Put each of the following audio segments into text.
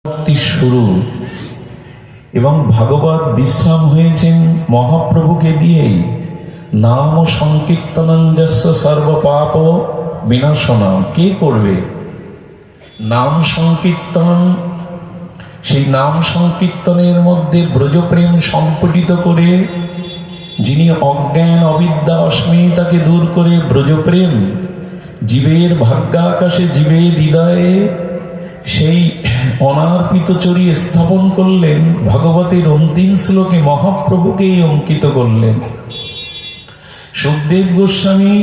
ভক্তি শুরু এবং ভাগবত বিশ্রাম হয়েছেন মহাপ্রভুকে দিয়েই। নাম সংকীর্তনং যস্য সর্ব পাপ বিনাশনম। কে করবে নাম সংকীর্তন? সেই নাম সংকীর্তনের মধ্যে ব্রজপ্রেম সম্পঠিত করে, যিনি অজ্ঞান অবিদ্যা অস্মিতাকে দূর করে ব্রজপ্রেম জীবের ভাগ্যাকাশে, জীবের হৃদয়ে সেই অনার্পিত চরি স্থাপন করলেন, ভাগবতের অন্তিম শ্লোকে মহাপ্রভুকেই অঙ্কিত করলেন। সুখদেব গোস্বামী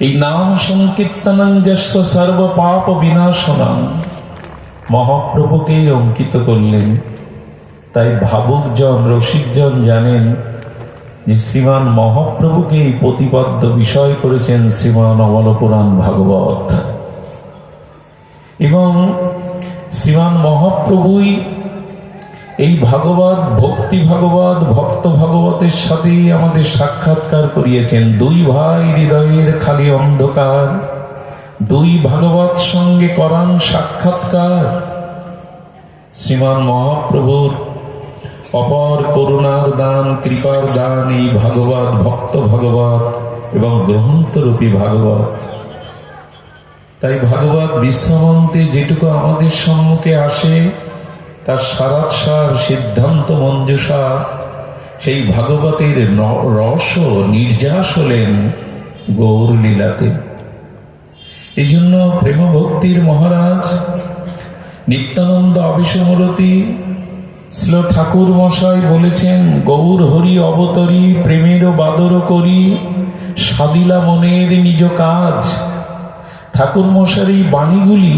এই নাম সংকীর্তনং যস্য সর্ব পাপ বিনাশনম মহাপ্রভুকেই অঙ্কিত করলেন। তাই ভাবুকজন, রসিকজন জানেন যে শ্রীমান মহাপ্রভুকেই প্রতিপাদ্য বিষয় করেছেন শ্রীমান অবলপুরাণ ভাগবত। এবং শ্রীমান মহাপ্রভুই এই ভাগবত, ভক্তি ভাগবত, ভক্ত ভাগবতের সাথেই আমাদের সাক্ষাৎকার করিয়েছেন। দুই ভাই হৃদয়ের খালি অন্ধকার, দুই ভাগবত সঙ্গে করান সাক্ষাৎকার। শ্রীমান মহাপ্রভুর অপর করুণার দান, কৃপার দান এই ভাগবত, ভক্ত ভাগবত এবং গ্রন্থরূপী ভাগবত। তাই ভাগবত বিশ্রামান্তে যেটুকু আমাদের সম্মুখে আসে তার সারাৎসার, সিদ্ধান্ত মঞ্জুষা, সেই ভাগবতের রস নির্যাস হলেন গৌর লীলাতে। এই জন্য প্রেম ভক্তির মহারাজ নিত্যানন্দ আবিসমরতি শ্রীল ঠাকুর মশাই বলেছেন, গৌর হরি অবতরী প্রেমেরও বাদর করি, সাদিলা মনের নিজ কাজ। ঠাকুর মশার এই বাণীগুলি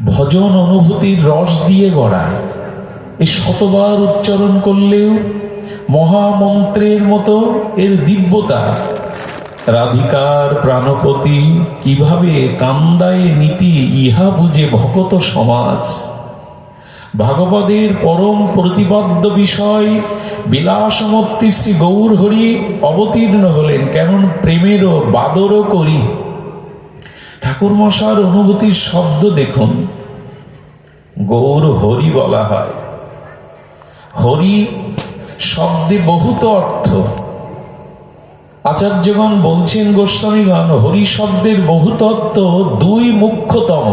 ভজন অনুভূতির রস দিয়ে গড়া। এই শতবার উচ্চারণ করলেও মহামন্ত্রের মতো এর দিব্যতা। রাধিকার প্রাণপতি কিভাবে কান্দায় নীতি, ইহা বুঝে ভকত সমাজ। ভাগবতের পরম প্রতিপাদ্য বিষয় বিলাসমূর্তি শ্রী গৌর হরি অবতীর্ণ হলেন। কেন? প্রেমেরও বাদরও করি। ঠাকুর মশার অনুভূতির শব্দ দেখুন, গৌর হরি বলা হয়। হরি শব্দে বহুত অর্থ। আচার্যগণ বলছেন, গোস্বামীগণ, হরি শব্দের বহুত অর্থ দুই মুখ্যতম।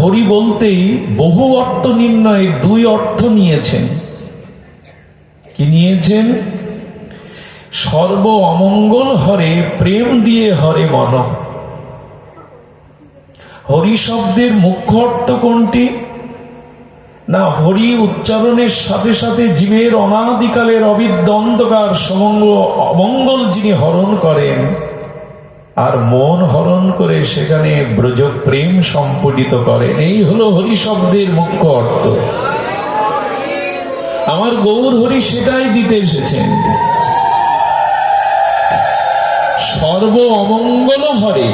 হরি বলতেই বহু অর্থ নির্ণয়ের দুই অর্থ নিয়েছেন। কি নিয়েছেন? সর্ব অমঙ্গল হরে প্রেম দিয়ে হরে মন। হরি শব্দের মুখ্য অর্থ কোনটি? না, হরি উচ্চারণের সাথে সাথে জীবের অনাদিকালের অবিদ্য অন্ধকার সমঙ্গ অমঙ্গল যিনি হরণ করেন, আর মন হরণ করে সেখানে ব্রজ প্রেম সম্পঠিত করেন। এই হলো হরি শব্দের মুখ্য অর্থ। আমার গৌর হরি সেটাই দিতে এসেছেন। সর্ব অমঙ্গল হরে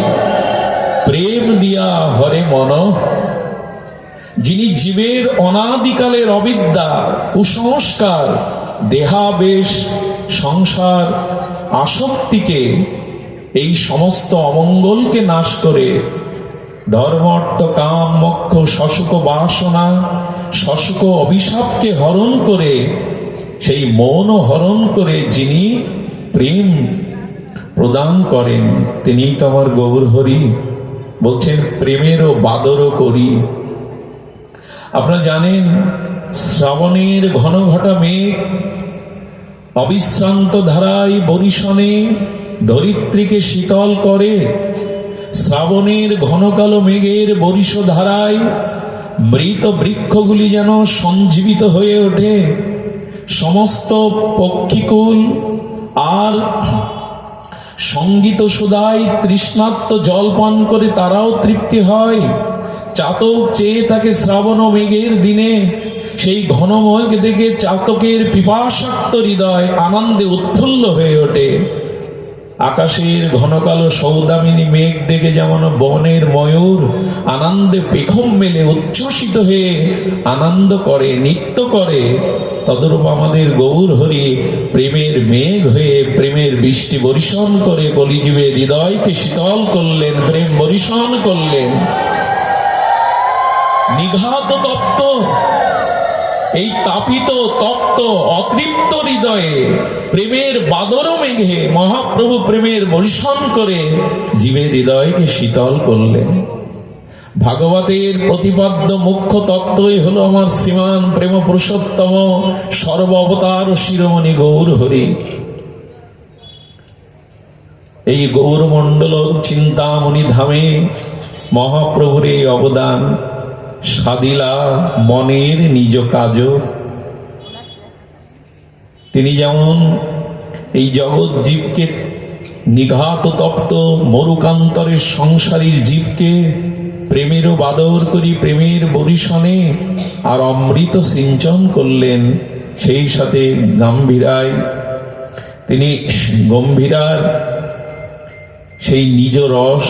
প্রেম দিয়া হরে মন। যিনি জীবের অনাদিকালের অবিদ্যা, কুসংস্কার, দেহাবেশ, সংসার, আসক্তিকে, এই সমস্ত অমঙ্গলকে নাশ করে ধর্ম অর্থ কাম মোক্ষ শশুক বাসনা, শশুক অভিশাপকে হরণ করে, সেই মন হরণ করে যিনি প্রেম প্রদান করেন, তিনিই তো আমার গৌর হরি। বলছেন প্রেমেরও বাদরও করি। আপনারা জানেন, শ্রাবণের ঘন ঘটা মেঘ অবিশ্রান্ত ধারায় বরিশনে ধরিত্রীকে শীতল করে। শ্রাবণের ঘন কালো মেঘের বরিশ ধারায় মৃত বৃক্ষগুলি যেন সঞ্জীবিত হয়ে ওঠে। সমস্ত পক্ষীকুল আর সঙ্গীত সুদায় তৃষ্ণার্ত জল পান করে তারাও তৃপ্তি হয়। চাতক চেয়ে থাকে শ্রাবণ মেঘের দিনে। সেই ঘন মেঘ দেখে চাতকের পিপাসাক্ত হৃদয় আনন্দে উৎফুল্ল হয়ে ওঠে। আকাশের ঘন কালো সৌদামিনী মেঘ দেখে যেমন বনের ময়ূর আনন্দে পেখম মেলে উচ্ছ্বসিত হয়ে আনন্দ করে, নৃত্য করে, তদরূপ আমাদের গৌর হরি প্রেমের মেঘ হয়ে প্রেমের বৃষ্টি বর্ষণ করে কলিজীবের হৃদয়কে শীতল করলেন, প্রেম বর্ষণ করলেন। নিঘাত তপ্ত, এই তাপিত তপ্ত অতৃপ্ত হৃদয়ে প্রেমের বাদর মেঘে মহাপ্রভু প্রেমের বর্ষণ করে জীবের হৃদয়কে শীতল করলেন। ভাগবতের প্রতিপাদ্য মুখ্য তত্ত্বই হলো আমার শ্রীমান প্রেম পুরুষোত্তম সর্ব অবতার শিরোমণি গৌর হরি। এই গৌরমণ্ডল চিন্তামণি ধামে মহাপ্রভুর এই অবদান সাদিলা মনের নিজ কাজ। তিনি যেমন এই জগৎ জীবকে নিঘাত তপ্ত মরুকান্তরের সংসারীর জীবকে প্রেমেরও বাদর করি প্রেমের বরিশনে আর অমৃত সিঞ্চন করলেন, সেই সাথে গম্ভীরায় তিনি গম্ভীরার সেই নিজ রস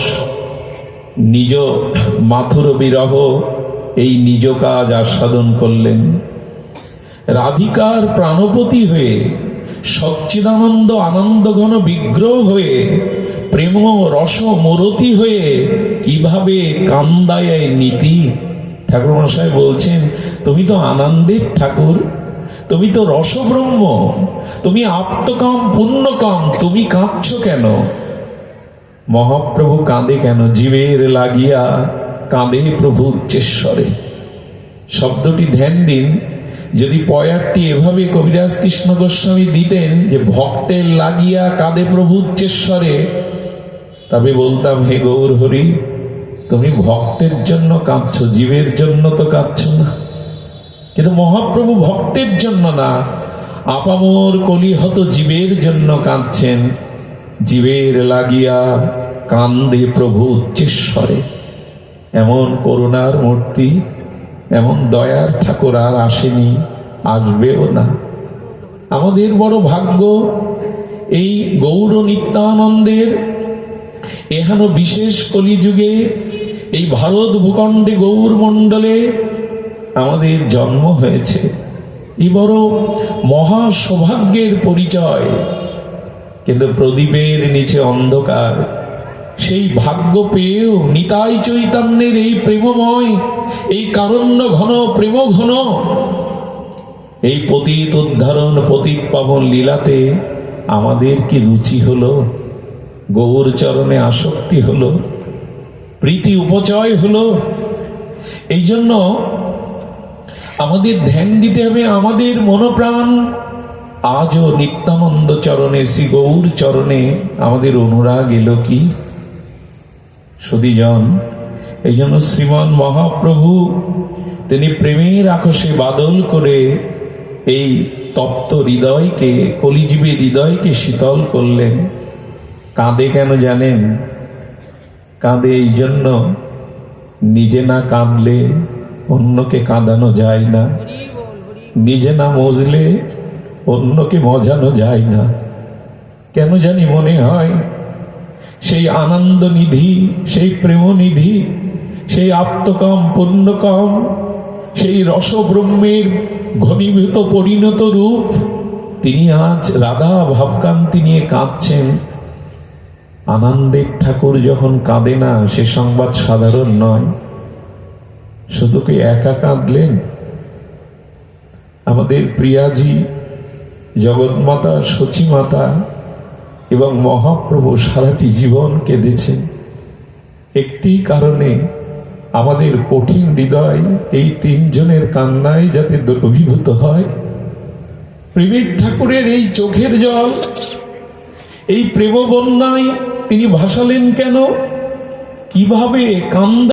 নিজ মাথুর বিরহ এই নিজ কাজ আস্বাদন করলেন। রাধিকার প্রাণপতি হয়ে সচ্চিদানন্দ আনন্দ ঘন বিগ্রহ হয়ে প্রেম রস মূরতি হয়ে কিভাবে কান্দায় নীতি। ঠাকুর মশাই বলছেন, তুমি তো আনন্দের ঠাকুর, তুমি তো রসব্রহ্ম, তুমি আপ্তকাম পুণ্যকাম, তুমি কাঁদছ কেন? মহাপ্রভু কাঁদে কেন? জীবের লাগিয়া কাঁদে প্রভু উচ্চেশ্বরে। শব্দটি ধ্যান দিন। যদি পয়ারটি এভাবে কবিরাজ কৃষ্ণ গোস্বামী দিতেন যে ভক্তের লাগিয়া কাঁদে প্রভু উচ্চেশ্বরে, তবে বলতাম হে গৌর হরি, তুমি ভক্তের জন্য কাঁদছ, জীবের জন্য তো কাঁদছ না। কিন্তু মহাপ্রভু ভক্তের জন্য না, আপামর কলিহত জীবের জন্য কাঁদছেন। জীবের লাগিয়া কান্দে প্রভু উচ্চেশ্বরে। এমন করুণার মূর্তি, এমন দয়ার ঠাকুর আর আসেনি, আসবেও না। আমাদের বড় ভাগ্য এই গৌর নিত্যানন্দের এহেন বিশেষ কলিযুগে এই ভারত ভূখণ্ডে গৌর মণ্ডলে আমাদের জন্ম হয়েছে। এই বড় মহা সৌভাগ্যের পরিচয়। কিন্তু প্রদীপের নিচে অন্ধকার, সেই ভাগ্য পেয়েও নিতাই চৈতন্যের এই প্রেমময়, এই কারণ্য ঘন প্রেম ঘন, এই পতিত উদ্ধারণ পতিত পাবন লীলাতে আমাদের কি রুচি হলো? গৌর চরণে আসক্তি হলো, প্রীতি উপচয় হলো। এই জন্য আমাদের ধ্যান দিতে হবে আমাদের মনোপ্রাণ আজও নিত্যানন্দ চরণে, শ্রী গৌর চরণে আমাদের অনুরাগ এলো কি? সুধীজন, এই জন্য শ্রীমান মহাপ্রভু তিনি প্রেমের আকাশে বাদল করে এই তপ্ত হৃদয়কে, কলিজীবের হৃদয়কে শীতল করলেন। কাঁদে কেন জানেন? কাঁদে এই জন্য, নিজে না কাঁদলে অন্যকে কাঁদানো যায় না, নিজে না মজলে অন্যকে মজানো যায় না। কেন জানি মনে হয় সেই আনন্দ নিধি, সেই প্রেম নিধি, সেই আপ্তকাম পুণ্যকাম, সেই রসব্রহ্মের ঘনীভূত পরিণত রূপ, তিনি আজ রাধা ভাবকান্তি নিয়ে কাঁদছেন। আনন্দের ঠাকুর যখন কাঁদে না, সে সংবাদ সাধারণ নয়। শুধু কি একা কাঁদলেন? আমাদের প্রিয়াজি জগৎমাতা সচিমাতা এবং মহাপ্রভু সারাটি জীবন কেঁদেছেন একটি কারণে, আমাদের কঠিন হৃদয় এই তিনজনের কান্নায় যাতে দ্রবীভূত হয়। প্রেমের ঠাকুরের এই চোখের জল, এই প্রেম বন্যায় তিনি ভাসালেন কেন? কিভাবে কান্দা